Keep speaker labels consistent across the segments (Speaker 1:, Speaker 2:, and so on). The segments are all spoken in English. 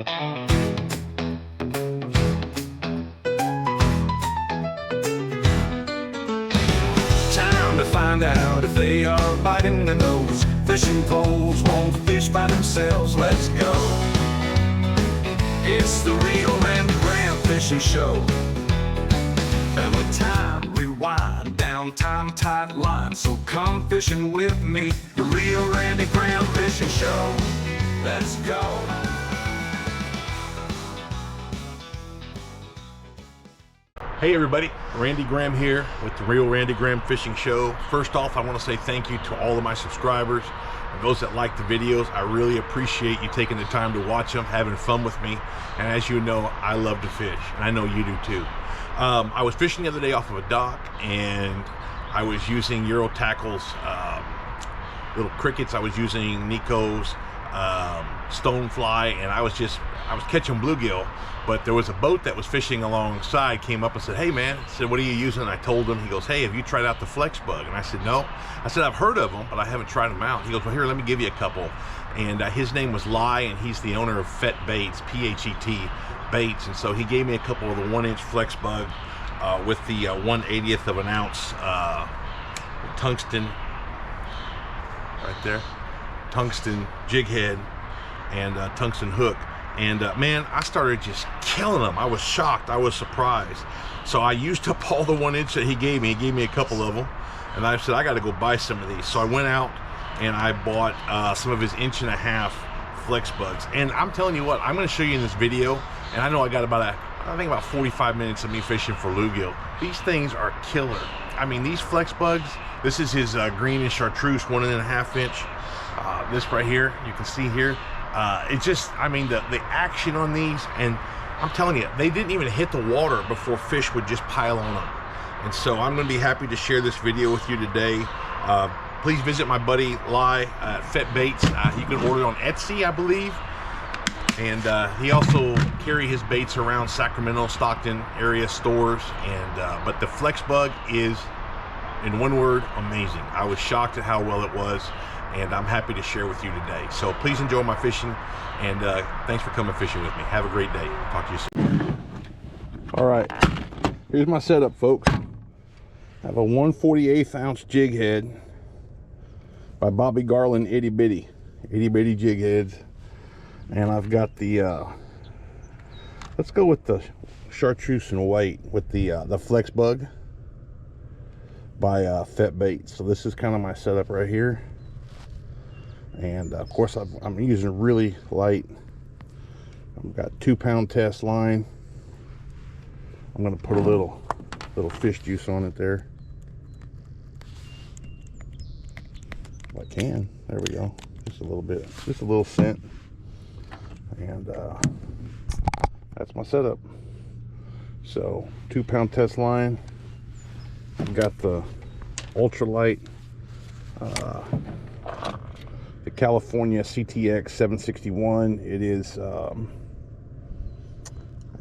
Speaker 1: Time to find out if they are biting the nose. Fishing poles won't fish by themselves. Let's go. It's the Real Randy Graham Fishing Show. And with time rewind down time tight line. So come fishing with me, the Real Randy Graham Fishing Show. Let's go.
Speaker 2: Hey everybody, Randy Graham here with the Real Randy Graham Fishing Show. First off, I want to say thank you to all of my subscribers and those that like the videos. I really appreciate you taking the time to watch them, having fun with me. And as you know, I love to fish, and I know you do too. I was fishing the other day off of a dock, and I was using Euro Tackle's little crickets. I was using Nico's stonefly, and I was catching bluegill. But there was a boat that was fishing alongside, came up and said, "Hey man," I said, "what are you using?" And I told him. He goes, "Hey, have you tried out the Flexbug?" And I said, "No." I said, "I've heard of them, but I haven't tried them out." He goes, "Well, here, let me give you a couple." And his name was Lews, and he's the owner of PHET Baits, PHET Baits. And so he gave me a couple of the 1-inch Flexbug with the 1/80th of an ounce tungsten, right there, tungsten jig head and tungsten hook. And man, I started just killing them. I was shocked. I was surprised. So I used up all the 1-inch that he gave me. He gave me a couple of them, and I said, I got to go buy some of these. So I went out and I bought some of his 1.5-inch Flexbugs. And I'm telling you what, I'm going to show you in this video. And I know I got I think about 45 minutes of me fishing for bluegill. These things are killer. I mean, these Flexbugs. This is his green and chartreuse 1.5-inch. This right here, you can see here. It's just, I mean, the action on these, and I'm telling you, they didn't even hit the water before fish would just pile on them. And so I'm going to be happy to share this video with you today. Please visit my buddy Lews at PHET Baits. You can order it on Etsy, I believe. And he also carry his baits around Sacramento, Stockton area stores. And but the Flexbug is, in one word, amazing. I was shocked at how well it was. And I'm happy to share with you today. So please enjoy my fishing, and thanks for coming fishing with me. Have a great day. Talk to you soon. All right, here's my setup, folks. I have a 1/48 ounce jig head by Bobby Garland itty bitty jig heads, and I've got the let's go with the chartreuse and white with the Flexbug by PHET Baits. So this is kind of my setup right here. And of course I'm using really light. I've got 2-pound test line. I'm going to put a little fish juice on it there if I can. There we go. Just a little bit, just a little scent. And that's my setup. So 2-pound test line. I've got the ultralight the California CTX 761. It is I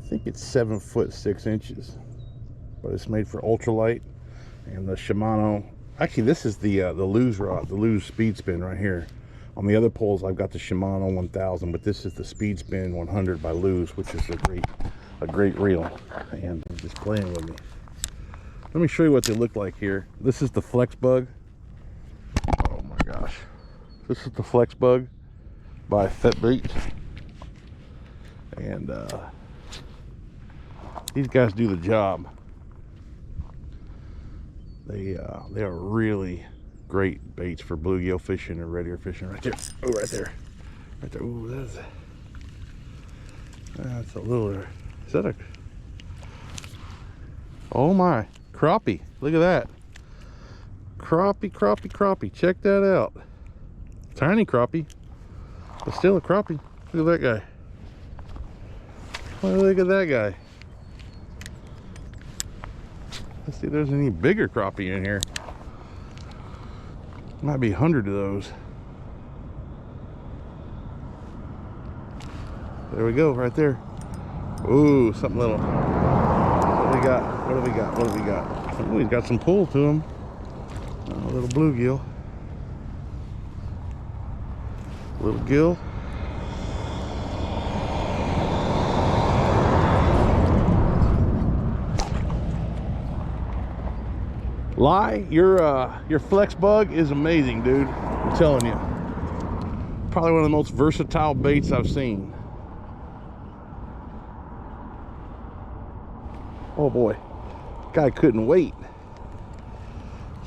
Speaker 2: think it's 7 foot 6 inches, but it's made for ultralight. And the Shimano, actually this is the Lews rod, the Lews Speedspin right here. On the other poles I've got the Shimano 1000, but this is the Speedspin 100 by Lews, which is a great reel. And I'm just playing with me. Let me show you what they look like here. This is the Flexbug. Oh my gosh. This is the Flexbug by PHET Baits, and these guys do the job. They are really great baits for bluegill fishing or red ear fishing. Right there, oh, right there. Ooh, that's a little. Is that a? Oh my, crappie! Look at that, crappie! Check that out. Tiny crappie, but still a crappie. Look at that guy. Oh, look at that guy. Let's see if there's any bigger crappie in here. Might be 100 of those. There we go, right there. Ooh, something little. What do we got? What do we got? What do we got? Oh, he's got some pull to him. A little bluegill. Little gill. Lie, your Flexbug is amazing, dude. I'm telling you. Probably one of the most versatile baits I've seen. Oh boy, guy couldn't wait.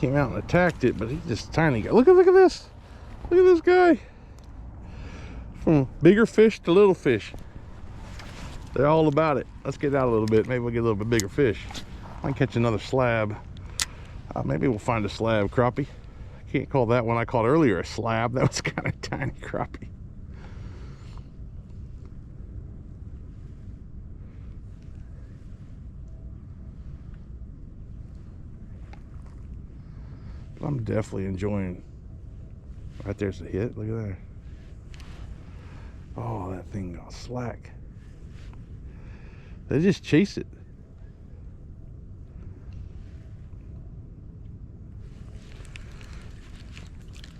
Speaker 2: Came out and attacked it, but he's just tiny guy. Look at this. Look at this guy. From bigger fish to little fish, they're all about it. Let's get out a little bit. Maybe we'll get a little bit bigger fish. I might catch another slab. Maybe we'll find a slab crappie. I can't call that one I called earlier a slab. That was kind of tiny crappie. But I'm definitely enjoying. Right there's the hit. Look at there. Oh, that thing got slack. They just chase it.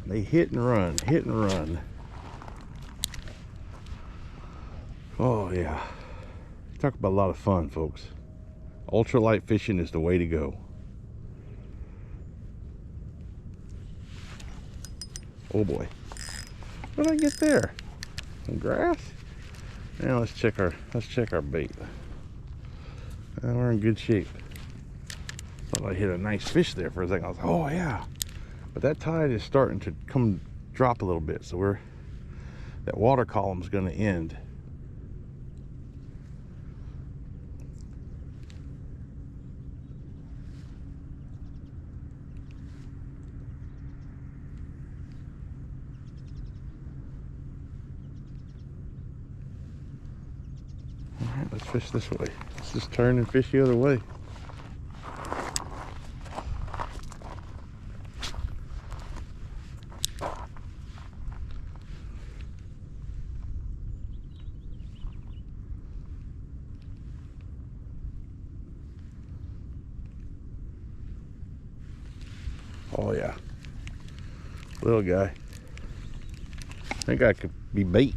Speaker 2: They hit and run, hit and run. Oh yeah. Talk about a lot of fun, folks. Ultralight fishing is the way to go. Oh boy. What did I get there? Some grass? Now let's check our bait. We're in good shape. Thought I hit a nice fish there for a second. I was like, oh yeah. But that tide is starting to come drop a little bit, so that water column is going to end. All right, let's fish this way. Let's just turn and fish the other way. Oh yeah, little guy. I think I could be bait.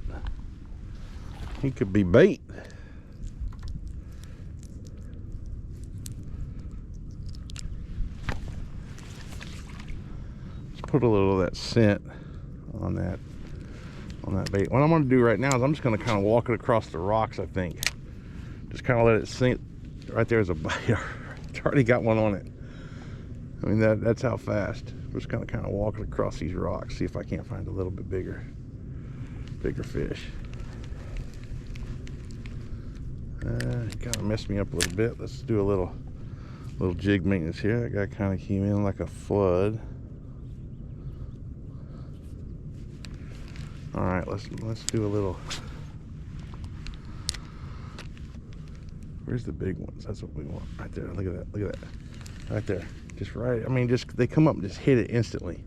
Speaker 2: He could be bait. Let's put a little of that scent on that bait. What I'm going to do right now is I'm just going to kind of walk it across the rocks. I think just kind of let it sink. Right there's a bite. It's already got one on it. I mean, that's how fast. We're just gonna kind of walk it across these rocks, see if I can't find a little bit bigger fish. Kind of messed me up a little bit. Let's do a little jig maintenance here. That guy kind of came in like a flood. All right, let's do a little. Where's the big ones? That's what we want. Right there. Look at that. Look at that. Right there. Just right. I mean, just they come up and just hit it instantly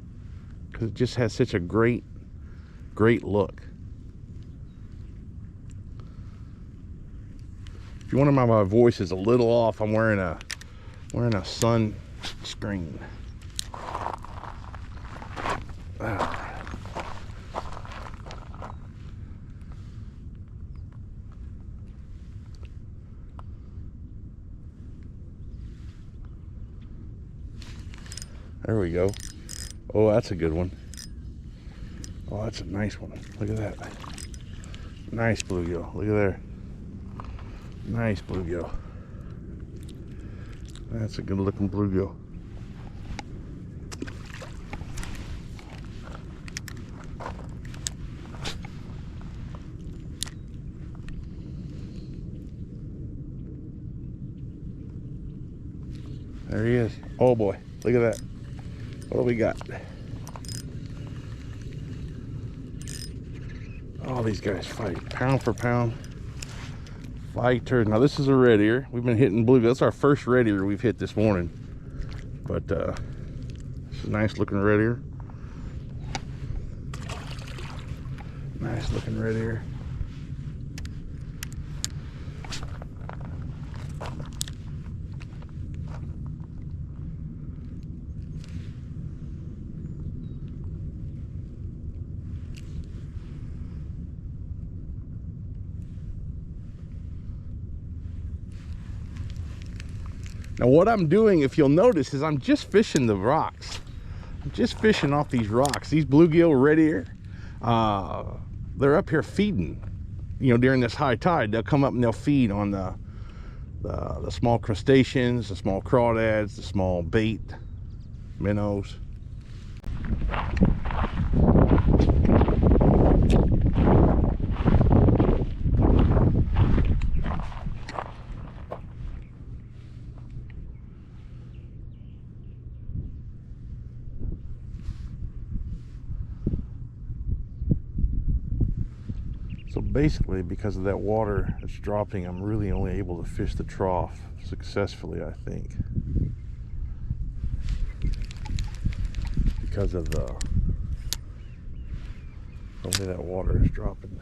Speaker 2: because it just has such a great look. If you wonder why my voice is a little off, I'm wearing a sun screen. There we go. Oh, that's a good one. Oh, that's a nice one. Look at that. Nice bluegill. Look at there. Nice bluegill. That's a good looking bluegill. There he is. Oh boy, look at that. What do we got? All these guys fight pound for pound. Fighters. Now this is a red ear. We've been hitting bluegill. That's our first red ear we've hit this morning. But this is a nice looking red ear. Nice looking red ear. Now what I'm doing, if you'll notice, is I'm just fishing the rocks. I'm just fishing off these rocks. These bluegill red ear, they're up here feeding. You know, during this high tide, they'll come up and they'll feed on the small crustaceans, the small crawdads, the small bait, minnows. So basically, because of that water that's dropping, I'm really only able to fish the trough successfully, I think. Because of the only that water is dropping.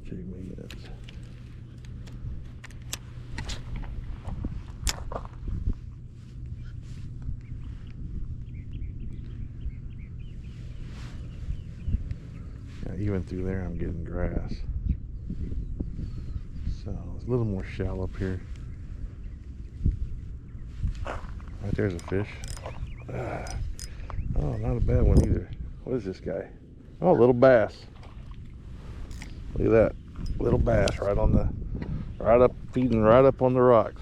Speaker 2: Jig me in. Even through there I'm getting grass, so it's a little more shallow up here. Right there's a fish. Oh, not a bad one either. What is this guy? Oh, little bass. Look at that, little bass right up, feeding right up on the rocks.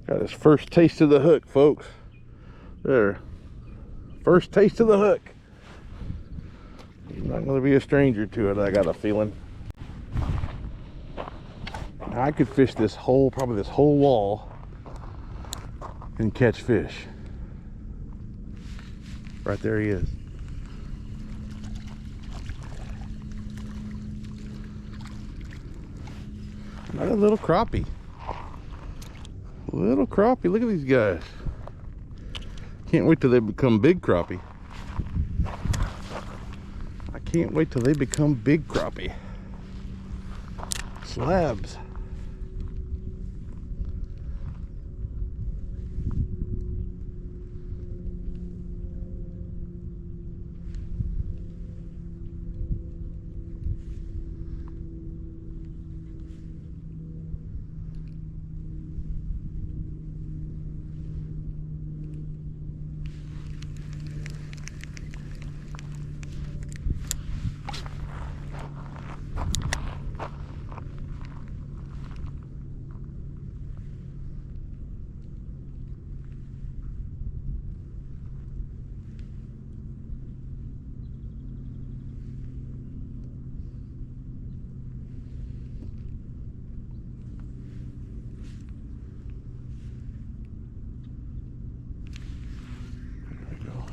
Speaker 2: Got his first taste of the hook, folks. There, first taste of the hook. He's not going to be a stranger to it, I got a feeling. I could fish this whole, probably this whole wall, and catch fish. Right there he is. Another little crappie. Little crappie, look at these guys. Can't wait till they become big crappie. I can't wait till they become big crappie. Slabs.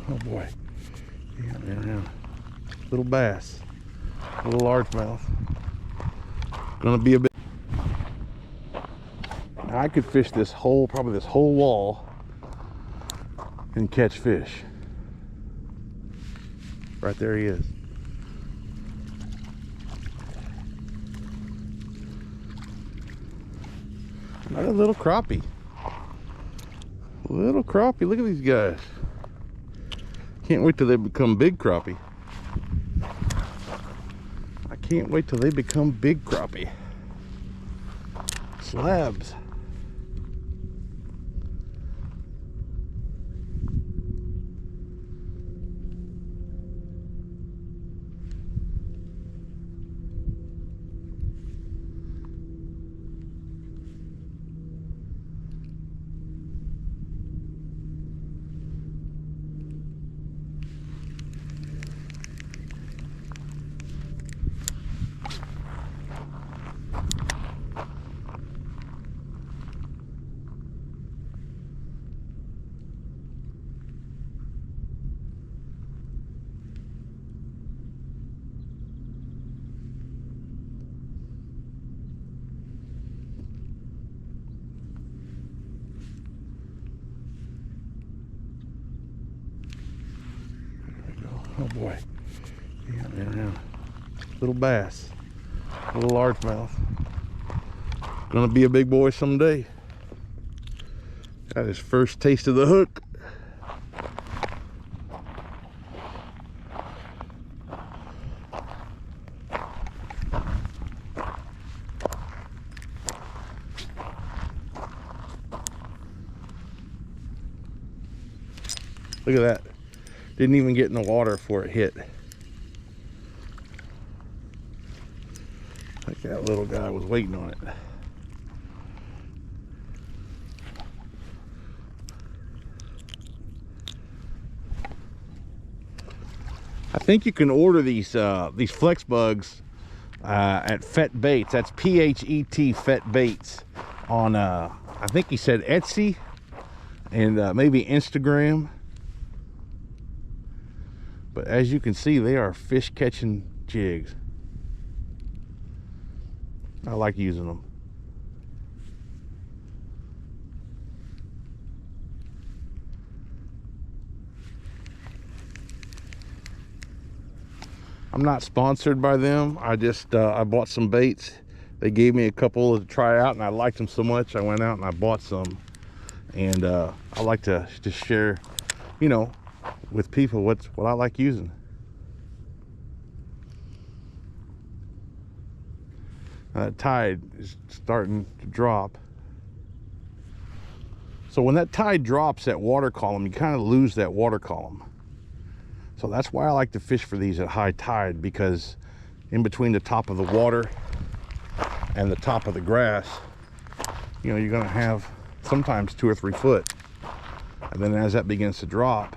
Speaker 2: Oh boy. Yeah. Little bass. Little largemouth. Gonna be a bit. I could fish this whole, probably this whole wall, and catch fish. Right there he is. Another little crappie. Little crappie, look at these guys. Can't wait till they become big crappie. I can't wait till they become big crappie. Slabs. Oh boy. Yeah. Little bass. Little largemouth. Gonna be a big boy someday. Got his first taste of the hook. Look at that. Didn't even get in the water before it hit. Like that little guy was waiting on it. I think you can order these Flexbugs at PHET Baits. That's PHET PHET Baits on I think he said Etsy and maybe Instagram. But as you can see, they are fish catching jigs. I like using them. I'm not sponsored by them. I just I bought some baits. They gave me a couple to try out, and I liked them so much I went out and I bought some. And I like to just share, you know, with people what I like using. Tide is starting to drop. So when that tide drops, that water column, you kind of lose that water column. So that's why I like to fish for these at high tide, because in between the top of the water and the top of the grass, you know, you're gonna have sometimes 2 or 3 foot. And then as that begins to drop,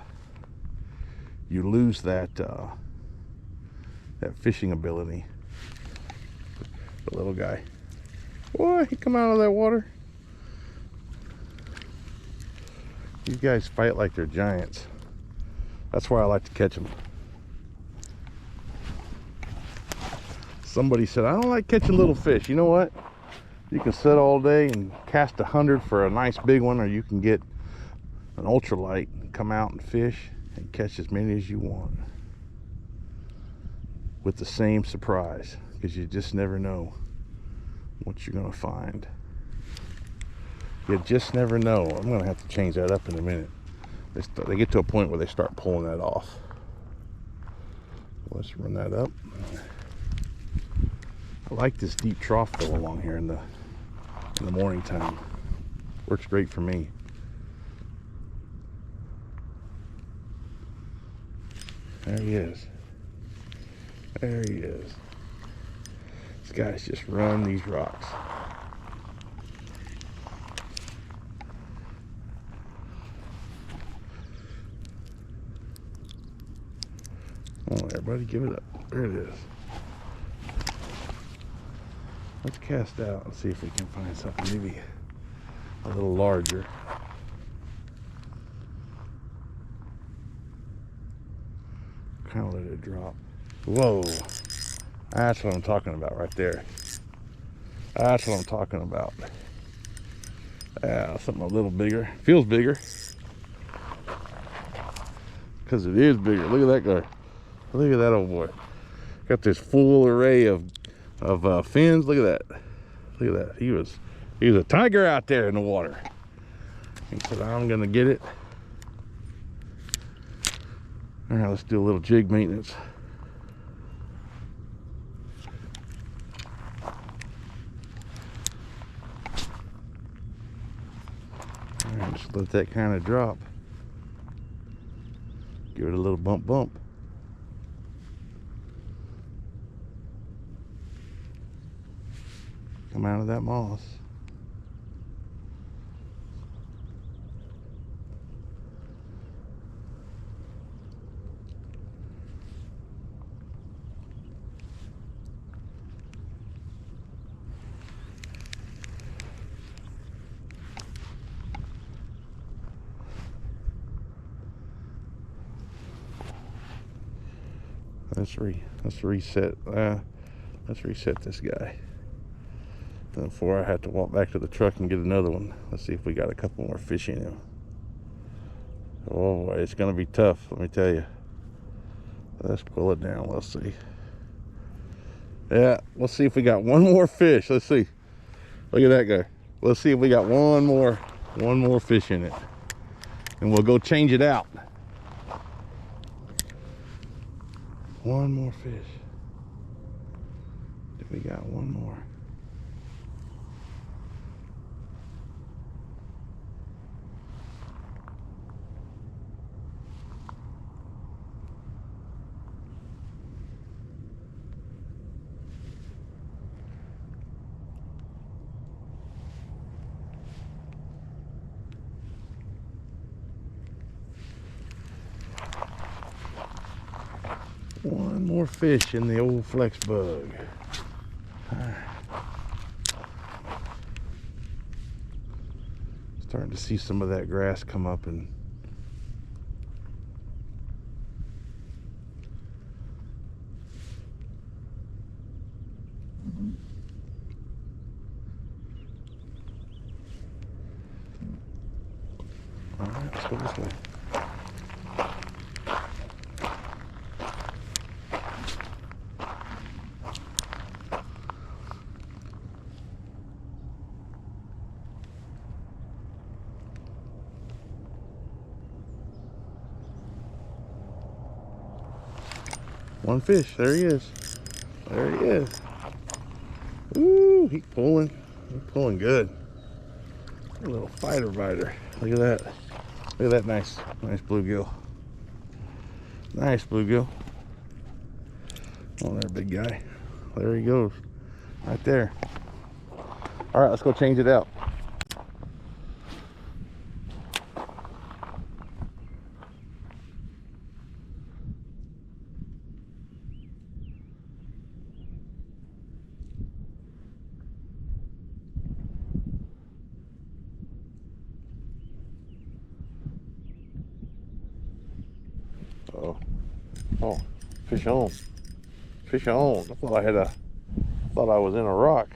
Speaker 2: you lose that that fishing ability. The little guy. Boy, he come out of that water. These guys fight like they're giants. That's why I like to catch them. Somebody said, I don't like catching little fish. You know what? You can sit all day and cast 100 for a nice big one, or you can get an ultralight and come out and fish and catch as many as you want with the same surprise, because you just never know what you're gonna find. You just never know. I'm gonna have to change that up in a minute. They get to a point where they start pulling that off. Let's run that up. I like this deep trough though along here in the morning time. Works great for me. There he is. There he is. These guys just run these rocks. Oh, everybody give it up. There it is. Let's cast out and see if we can find something maybe a little larger. Kind of let it drop. Whoa. That's what I'm talking about right there. That's what I'm talking about. Yeah, something a little bigger. Feels bigger. Because it is bigger. Look at that guy. Look at that old boy. Got this full array of fins. Look at that. Look at that. He was a tiger out there in the water. He said, I'm gonna get it. All right, let's do a little jig maintenance. All right, just let that kind of drop. Give it a little bump. Come out of that moss. Let's reset. Let's reset this guy before I have to walk back to the truck and get another one. Let's see if we got a couple more fish in him. Oh boy, it's gonna be tough, let me tell you. Let's pull it down. Let's see. Yeah, let's see if we got one more fish. Let's see. Look at that guy. Let's see if we got one more fish in it, and we'll go change it out. One more fish. We got one more. One more fish in the old Flexbug. Starting to see some of that grass come up, and all right, let's go this way. One fish, there he is. There he is. Ooh, he's pulling. He's pulling good. A little fighter biter. Look at that. Look at that nice bluegill. Nice bluegill. Oh, there, big guy. There he goes. Right there. All right, let's go change it out. Oh, fish on. Fish on. I thought I was in a rock.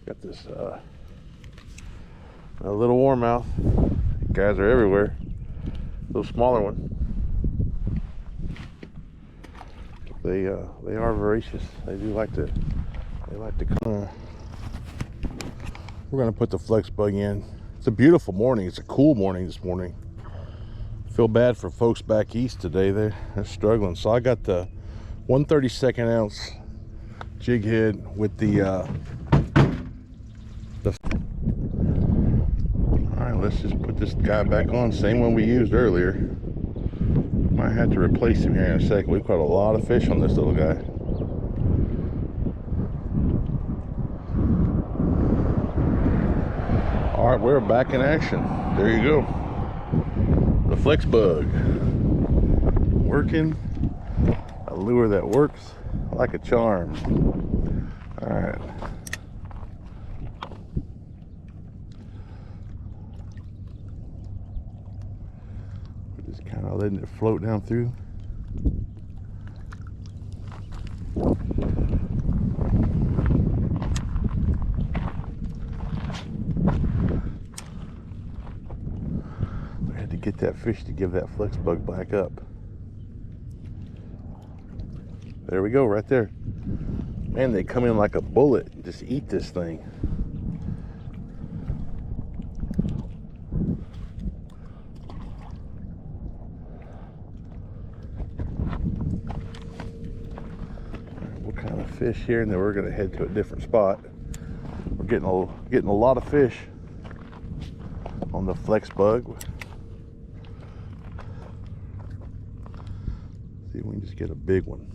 Speaker 2: Got this a little warmouth. Guys are everywhere. Little smaller one. They are voracious. They do like to come. We're gonna put the Flexbug in. It's a beautiful morning. It's a cool morning this morning. Feel bad for folks back east today. They're struggling. So I got the 1/32 ounce jig head with the all right, let's just put this guy back on. Same one we used earlier. Might have to replace him here in a second. We've caught a lot of fish on this little guy. All right, we're back in action. There you go. The Flexbug working, a lure that works like a charm. All right, we're just kind of letting it float down through. Get that fish to give that Flexbug back up. There we go, right there. Man, they come in like a bullet and just eat this thing. We'll kind of fish here, and then we're going to head to a different spot. We're getting a lot of fish on the Flexbug. See if we can just get a big one.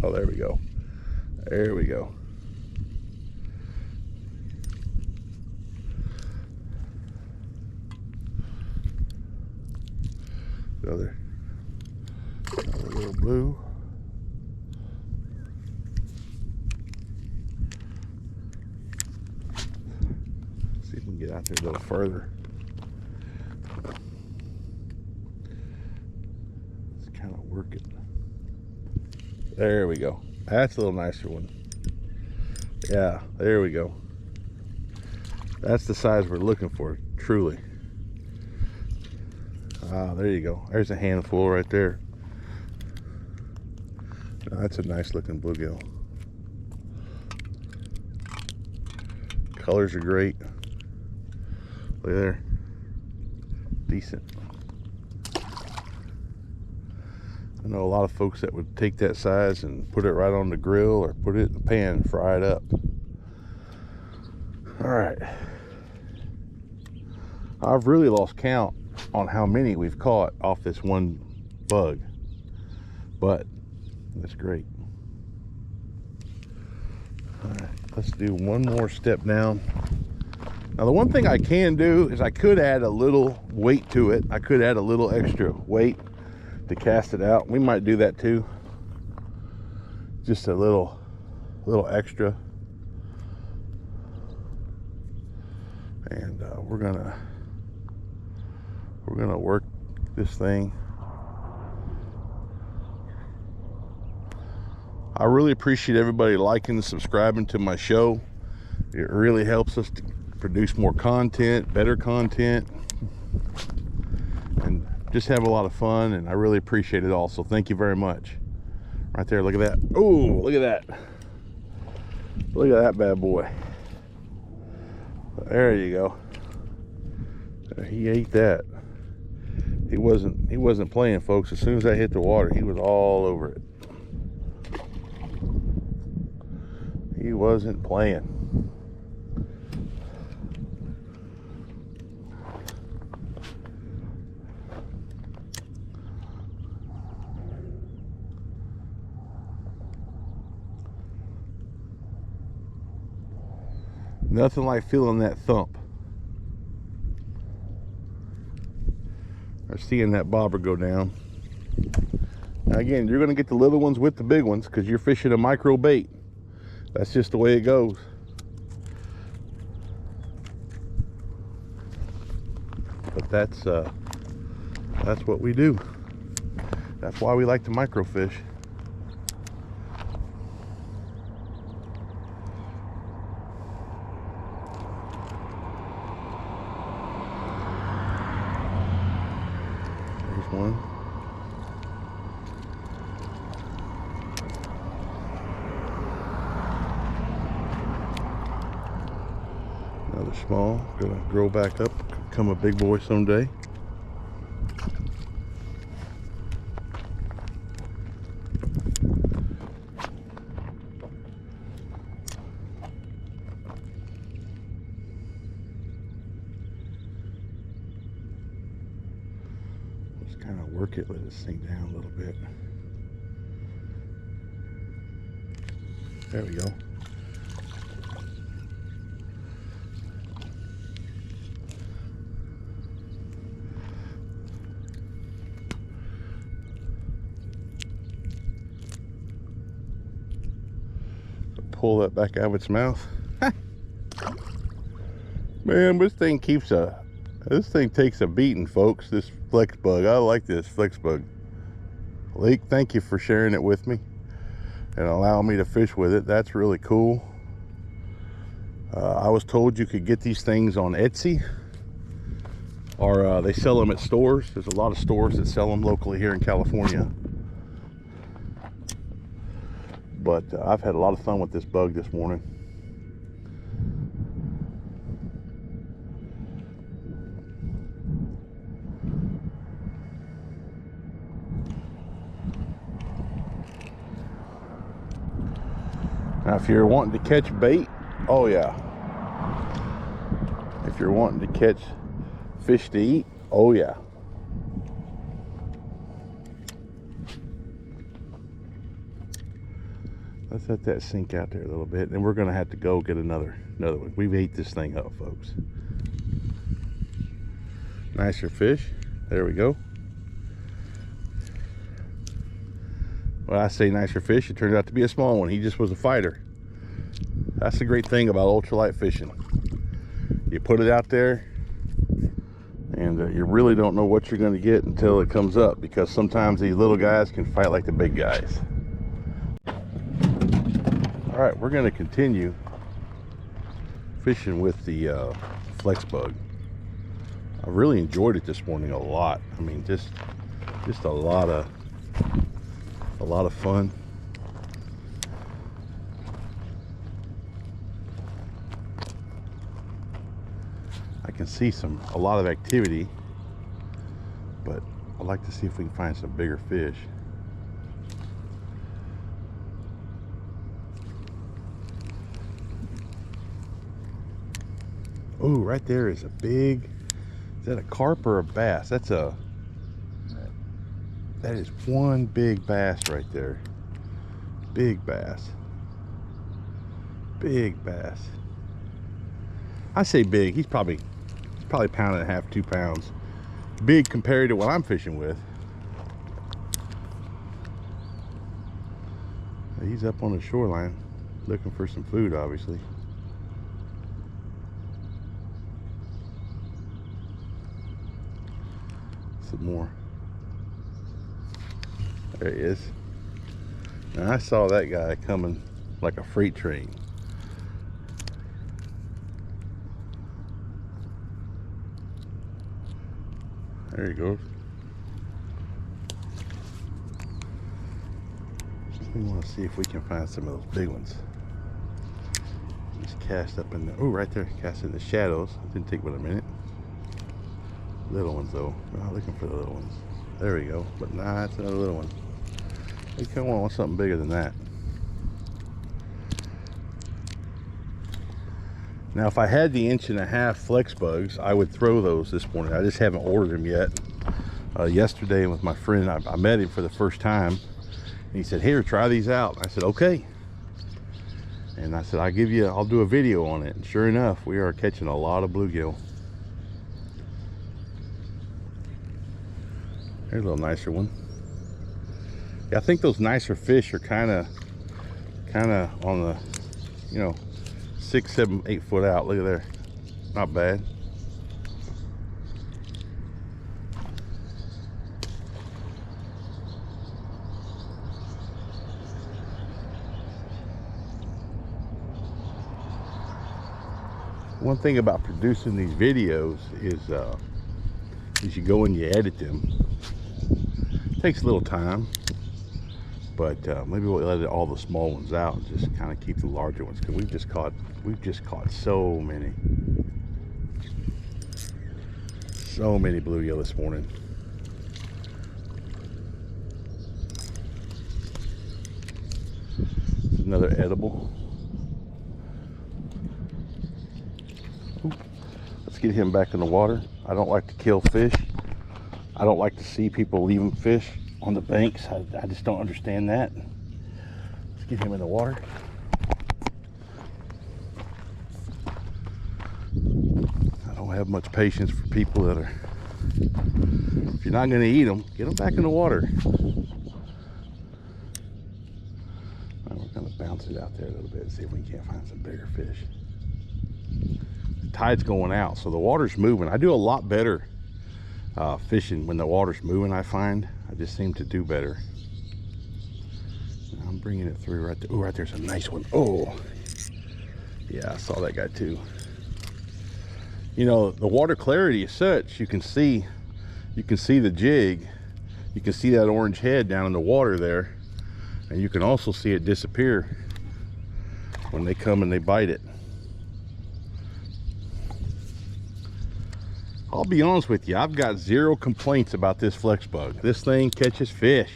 Speaker 2: Oh, there we go. There we go. Another little blue. See if we can get out there a little further. Let's kind of work it. There we go. That's a little nicer one. Yeah, there we go. That's the size we're looking for, truly. Ah, there you go. There's a handful right there. Now, that's a nice looking bluegill. Colors are great. Look there. know a lot of folks that would take that size and put it right on the grill or put it in the pan and fry it up. All right. I've really lost count on how many we've caught off this one bug, but that's great. All right, let's do one more step down. Now the one thing I can do is I could add a little weight to it. I could add a little extra weight to cast it out. We might do that too. Just a little extra. And we're gonna work this thing. I really appreciate everybody liking and subscribing to my show. It really helps us to produce more content, better content, and just have a lot of fun, and I really appreciate it all. So thank you very much. Right there, look at that. Oh, look at that. Look at that bad boy. There you go. He ate that. He wasn't playing, folks. As soon as I hit the water, he was all over it. He wasn't playing. Nothing like feeling that thump or seeing that bobber go down. Now again, you're going to get the little ones with the big ones because you're fishing a micro bait. That's just the way it goes. But that's what we do. That's why we like to microfish. There's one. Another small, gonna grow back up, become a big boy someday. Just kind of work it, let it sink down a little bit. There we go. Pull that back out of its mouth. Man, this thing takes a beating, folks. This Flexbug, I like this Flexbug. Leek, thank you for sharing it with me and allowing me to fish with it. That's really cool. I was told you could get these things on Etsy, or they sell them at stores. There's a lot of stores that sell them locally here in California. But I've had a lot of fun with this bug this morning. Now, if you're wanting to catch bait, oh yeah. If you're wanting to catch fish to eat, oh yeah. Let's let that sink out there a little bit, and we're gonna have to go get another one. We've ate this thing up, folks. Nicer fish. There we go. Well, I say nicer fish, it turned out to be a small one. He just was a fighter. That's the great thing about ultralight fishing. You put it out there, and you really don't know what you're gonna get until it comes up, because sometimes these little guys can fight like the big guys. All right, we're going to continue fishing with the Flexbug. I really enjoyed it this morning a lot. I mean, just a lot of fun. I can see a lot of activity, but I'd like to see if we can find some bigger fish. Oh, right there is a big, is that a carp or a bass? That is one big bass right there. Big bass. Big bass. I say big, he's probably a pound and a half, 2 pounds. Big compared to what I'm fishing with. He's up on the shoreline looking for some food, obviously. Some more. There he is. Now I saw that guy coming like a freight train. There he goes. We want to see if we can find some of those big ones. Just cast up in the, oh, right there, cast in the shadows. It didn't take but a minute. Little ones though. We're not looking for the little ones. There we go. But nah, that's another little one. Hey, come on, I want something bigger than that. Now, if I had the 1.5" Flexbugs, I would throw those this morning. I just haven't ordered them yet. Yesterday with my friend, I met him for the first time. And he said, here, try these out. I said, okay. And I said, I'll do a video on it. And sure enough, we are catching a lot of bluegill. There's a little nicer one. Yeah, I think those nicer fish are kind of on the, 6, 7, 8 foot out. Look at there. Not bad. One thing about producing these videos is you go and you edit them. It takes a little time, but maybe we'll edit all the small ones out and just kind of keep the larger ones, because we've just caught so many bluegill this morning. This is another edible. Let's get him back in the water. I don't like to kill fish. I don't like to see people leaving fish on the banks. I just don't understand that. Let's get him in the water. I don't have much patience for people that are, if you're not going to eat them, get them back in the water. Right, we're going to bounce it out there a little bit and see if we can't find some bigger fish. The tide's going out, so the water's moving. I do a lot better fishing when the water's moving, I find. I just seem to do better. Now I'm bringing it through right there. Oh, right there's a nice one. Oh, yeah, I saw that guy too. You know, the water clarity is such, you can see the jig. You can see that orange head down in the water there, and you can also see it disappear when they come and they bite it. I'll be honest with you, I've got zero complaints about this Flexbug. This thing catches fish.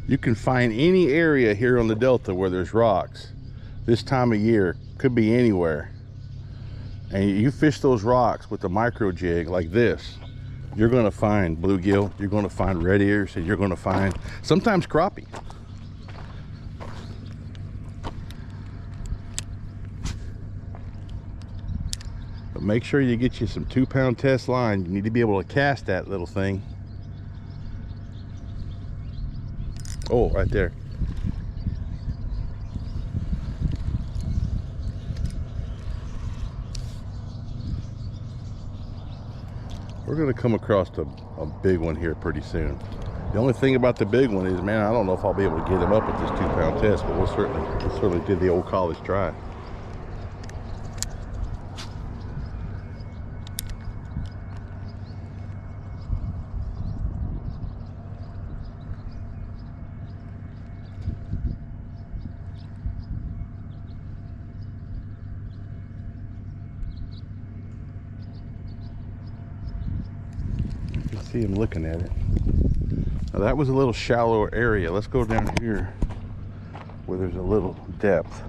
Speaker 2: You can find any area here on the Delta where there's rocks this time of year, could be anywhere, and you fish those rocks with a micro jig like this, you're going to find bluegill, you're going to find red ears, and you're going to find sometimes crappie. But make sure you get you some 2-pound test line. You need to be able to cast that little thing. Oh, right there. We're gonna come across a big one here pretty soon. The only thing about the big one is, man, I don't know if I'll be able to get him up at this 2-pound test, but we'll certainly do the old college try. can see him looking at it. Now that was a little shallower area. Let's go down here where there's a little depth.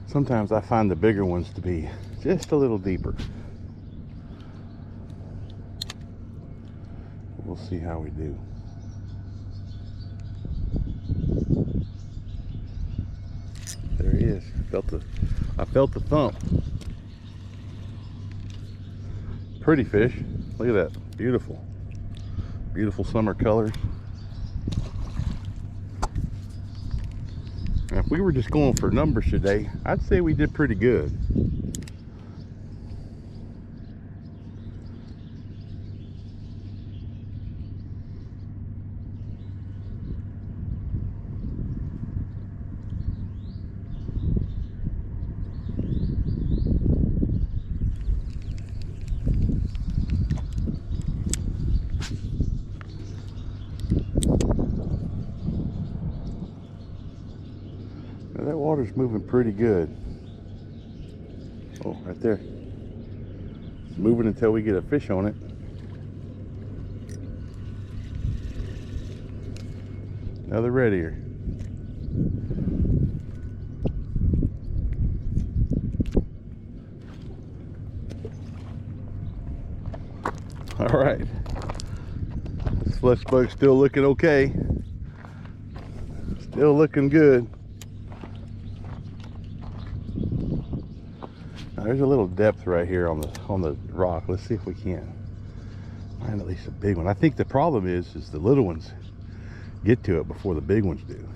Speaker 2: Sometimes I find the bigger ones to be just a little deeper. We'll see how we do. There he is. I felt the thump. Pretty fish. Look at that. Beautiful. Beautiful summer colors. Now, if we were just going for numbers today, I'd say we did pretty good. That water's moving pretty good. Oh, right there. It's moving until we get a fish on it. Another red ear. All right. This Flexbug's still looking okay. Still looking good. There's a little depth right here on the rock. Let's see if we can find at least a big one. I think the problem is the little ones get to it before the big ones do.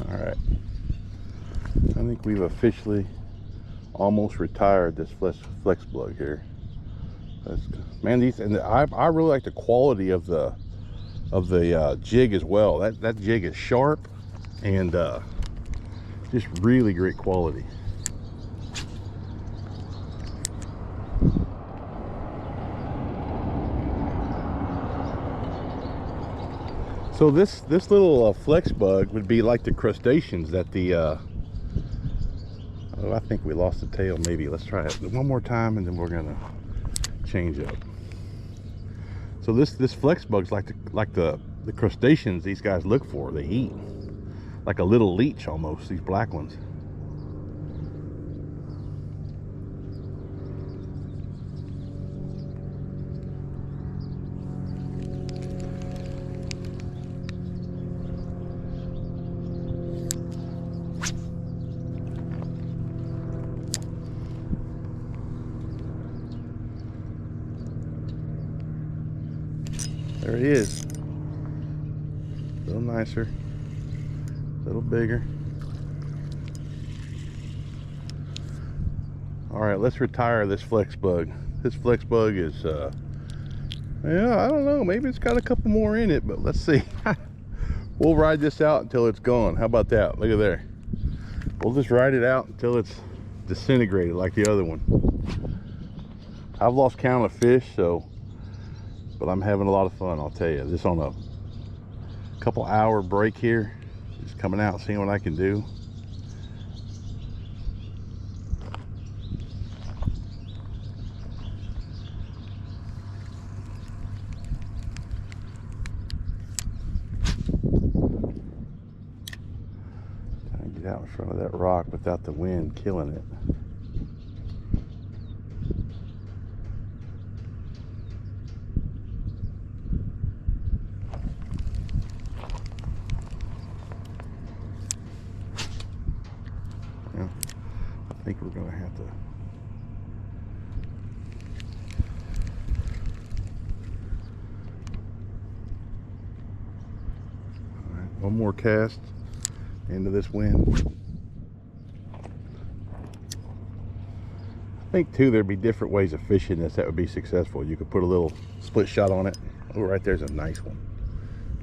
Speaker 2: All right. I think we've officially almost retired this Flexbug here. Man, these, and I really like the quality of the jig as well. That jig is sharp and just really great quality. So this little Flexbug would be like the crustaceans that the oh, I think we lost the tail. Maybe let's try it one more time and then we're gonna change up. So this Flexbug's like the crustaceans these guys look for. They eat like a little leech almost, these black ones. There he is. A little nicer, a little bigger. All right, let's retire this Flexbug. This Flexbug is, yeah, I don't know, maybe it's got a couple more in it, but let's see. We'll ride this out until it's gone. How about that? Look at there. We'll just ride it out until it's disintegrated like the other one. I've lost count of fish, but I'm having a lot of fun, I'll tell you. Just on a couple hour break here, just coming out, seeing what I can do. Trying to get out in front of that rock without the wind killing it. I think we're going to have to. All right, one more cast into this wind. I think too there'd be different ways of fishing this that would be successful. You could put a little split shot on it. Oh, right there's a nice one.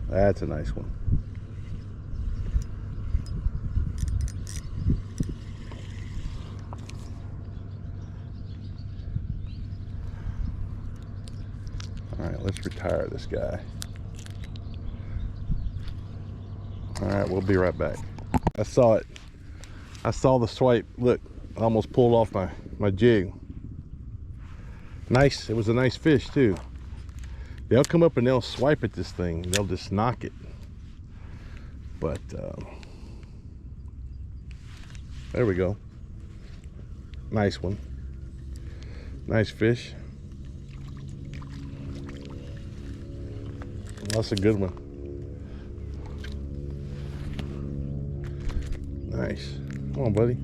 Speaker 2: That's a nice one. All right, let's retire this guy. All right, we'll be right back. I saw it. I saw the swipe. Look, I almost pulled off my jig. Nice. It was a nice fish too. They'll come up and they'll swipe at this thing. They'll just knock it. But there we go. Nice one. Nice fish. That's a good one. Nice. Come on, buddy.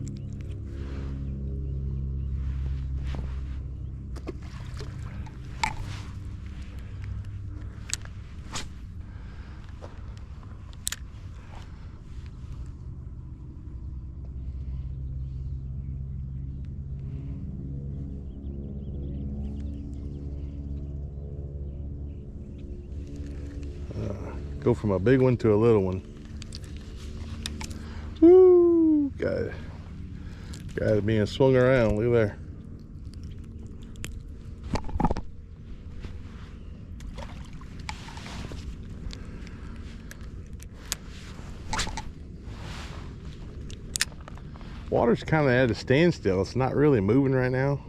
Speaker 2: Go from a big one to a little one. Woo! Got it being swung around. Look there. Water's kind of at a standstill. It's not really moving right now.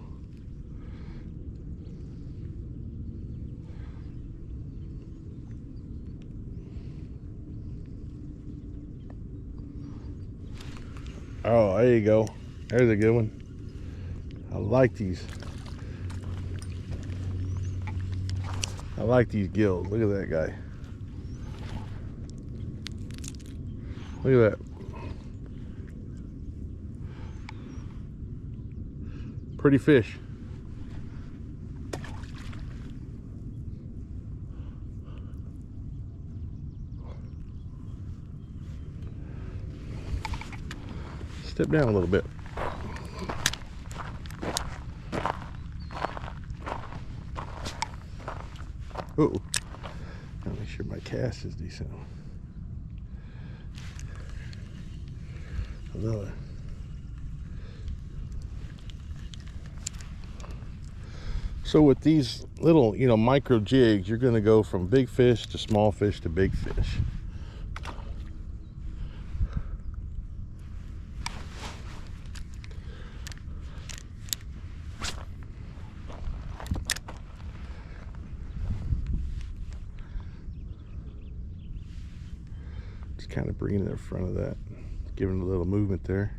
Speaker 2: Oh, there you go. There's a good one. I like these. I like these gills. Look at that guy. Look at that. Pretty fish. Step down a little bit. Oh, gotta make sure my cast is decent. Another. So with these little, micro jigs, you're going to go from big fish to small fish to big fish. Just kind of bringing it in front of that, giving it a little movement there.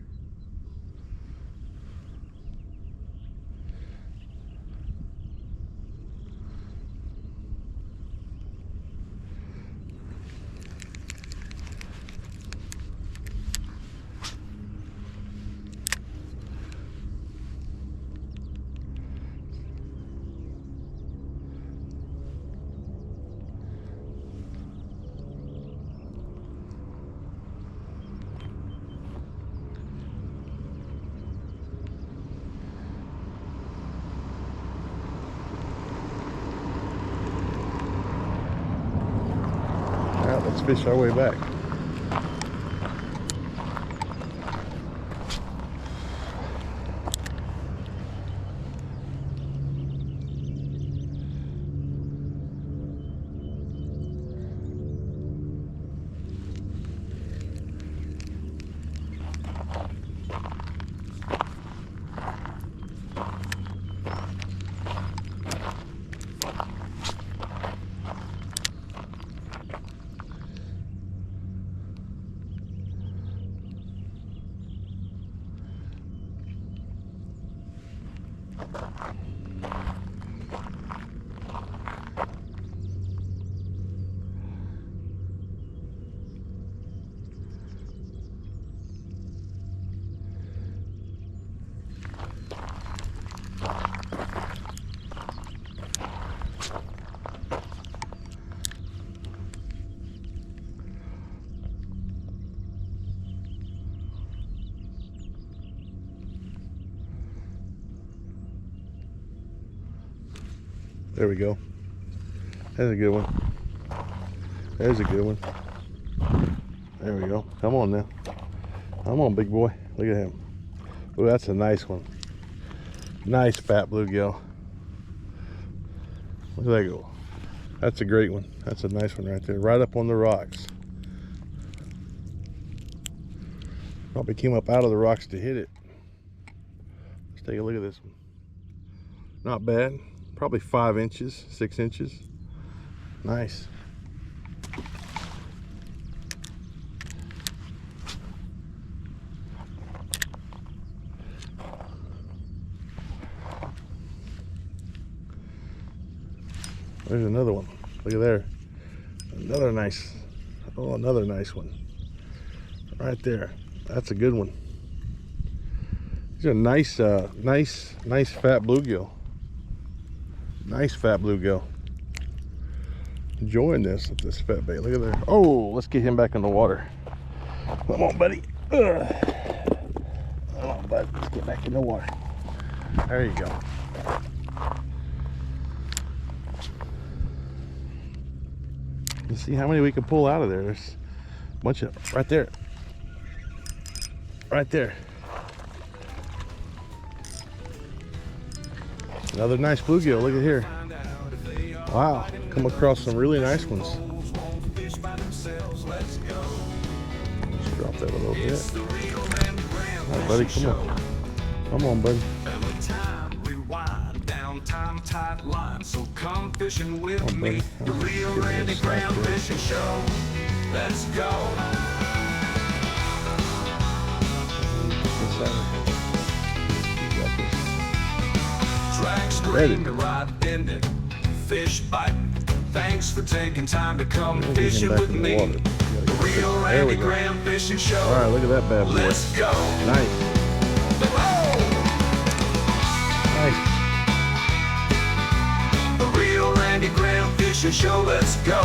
Speaker 2: Let's fish our way back. There we go. That's a good one. There's a good one. There we go. Come on now. Come on, big boy. Look at him. Oh, that's a nice one. Nice fat bluegill. Look at that go. That's a great one. That's a nice one right there. Right up on the rocks. Probably came up out of the rocks to hit it. Let's take a look at this one. Not bad. Probably 5 inches, 6 inches. Nice. There's another one. Look at there. Another nice, oh, another nice one. Right there. That's a good one. These are nice, nice fat bluegill. Nice fat bluegill. Enjoying this with this fat bait. Look at there. Oh, let's get him back in the water. Come on, buddy. Ugh. Come on, bud. Let's get back in the water. There you go. Let's see how many we can pull out of there. There's a bunch of right there. Right there. Another nice bluegill. Look at here. Wow. Come across some really nice ones. Let's drop that a little bit. All right, buddy. Come on. Come on, buddy.
Speaker 1: Tight line, so come fishing with me. The Rio Grande Ground Fishing Show. Let's go. Track screen, the rod bending, fish biting. Thanks for taking time to come fishing with me. The Rio Grande Ground Fishing Show.
Speaker 2: All right, look at that bad boy.
Speaker 1: Let's go.
Speaker 2: Nice. Nice.
Speaker 1: Rio Grande Ground Fishing Show, let's go.